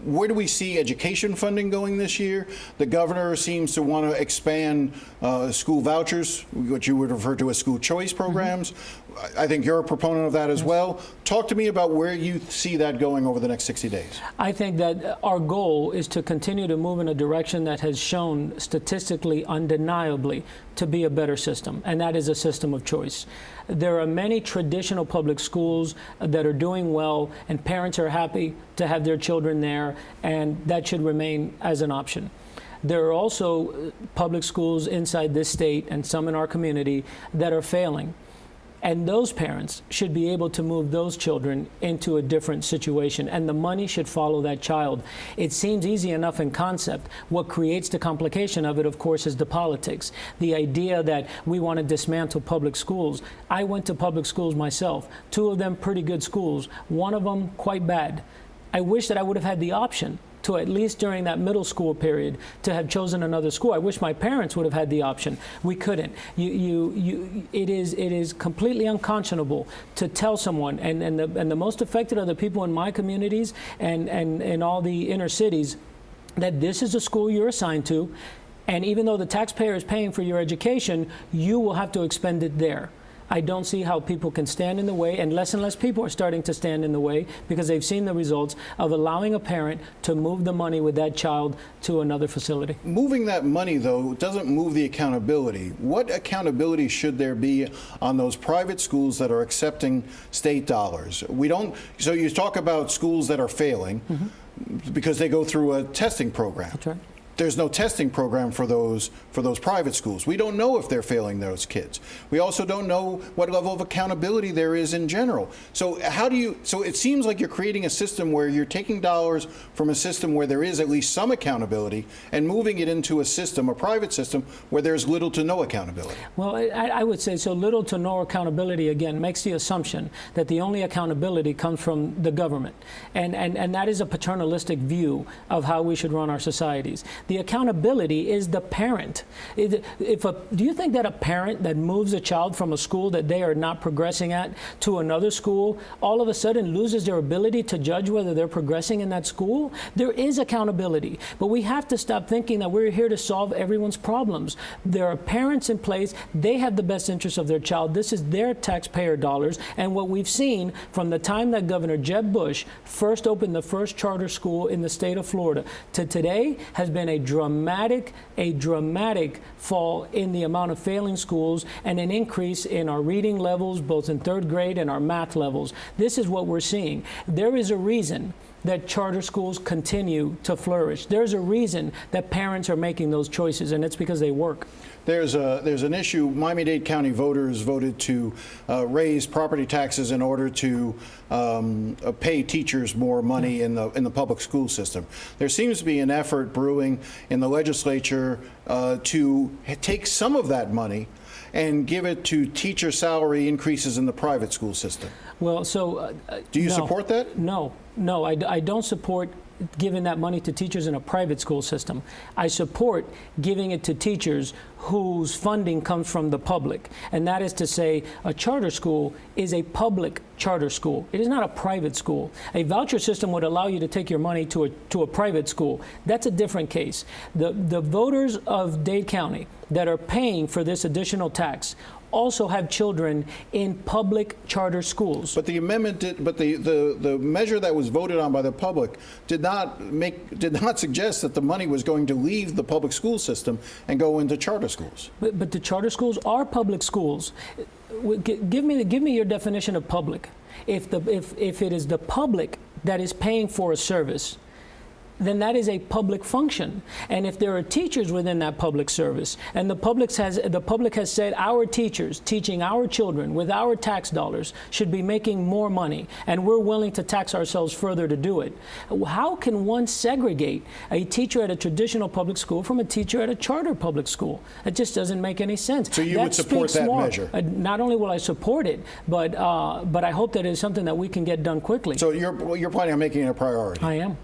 where do we see education funding going this year? The governor seems to want to expand school vouchers, what you would refer to as school choice programs. I think you're a proponent of that as well. Talk to me about where you see that going over the next 60 days. I think that our goal is to continue to move in a direction that has shown statistically, undeniably, to be a better system, and that is a system of choice. There are many traditional public schools that are doing well, and parents are happy to have their children there, and that should remain as an option. There are also public schools inside this state and some in our community that are failing. And those parents should be able to move those children into a different situation, and the money should follow that child. It seems easy enough in concept. What creates the complication of it, of course, is the politics. The idea that we want to dismantle public schools. I went to public schools myself, 2 of them pretty good schools, 1 of them quite bad. I wish that I would have had the option to, at least during that middle school period, to have chosen another school. I wish my parents would have had the option. We couldn't. It is completely unconscionable to tell someone, and the most affected are the people in my communities and in all the inner cities, that this is a school you're assigned to, and even though the taxpayer is paying for your education, you will have to expend it there. I don't see how people can stand in the way, and less people are starting to stand in the way because they've seen the results of allowing a parent to move the money with that child to another facility. Moving that money, though, doesn't move the accountability. What accountability should there be on those private schools that are accepting state dollars? We don't. So you talk about schools that are failing because they go through a testing program. That's right. There's no testing program for those private schools. We don't know if they're failing those kids. We also don't know what level of accountability there is in general. So so it seems like you're creating a system where you're taking dollars from a system where there is at least some accountability and moving it into a system, a private system, where there's little to no accountability. Well, I would say so little to no accountability, again, makes the assumption that the only accountability comes from the government. And that is a paternalistic view of how we should run our societies. The accountability is the parent. Do you think that a parent that moves a child from a school that they are not progressing at to another school all of a sudden loses their ability to judge whether they're progressing in that school? There is accountability, but we have to stop thinking that we're here to solve everyone's problems. There are parents in place. They have the best interest of their child. This is their taxpayer dollars, and what we've seen from the time that Governor Jeb Bush first opened the first charter school in the state of Florida to today has been a dramatic fall in the amount of failing schools and an increase in our reading levels, both in 3rd grade and our math levels. This is what we're seeing. There is a reason that charter schools continue to flourish. There's a reason that parents are making those choices, and it's because they work. There's an issue. Miami-Dade County voters voted to raise property taxes in order to pay teachers more money in the public school system. There seems to be an effort brewing in the legislature to take some of that money and give it to teacher salary increases in the private school system. Well, so do you support that? No, I don't support giving that money to teachers in a private school system. I support giving it to teachers whose funding comes from the public. And that is to say, a charter school is a public charter school. It is not a private school. A voucher system would allow you to take your money to a private school. That's a different case. The voters of Dade County that are paying for this additional tax also have children in public charter schools. But the amendment the measure that was voted on by the public did not suggest that the money was going to leave the public school system and go into charter schools. But the charter schools are public schools. Give me your definition of public. If it is the public that is paying for a service, then that is a public function. And if there are teachers within that public service, and the public has said our teachers teaching our children with our tax dollars should be making more money, and we're willing to tax ourselves further to do it, how can one segregate a teacher at a traditional public school from a teacher at a charter public school? It just doesn't make any sense. So you would support that measure? Not only will I support it, but I hope that it is something that we can get done quickly. So you're planning on making it a priority? I am.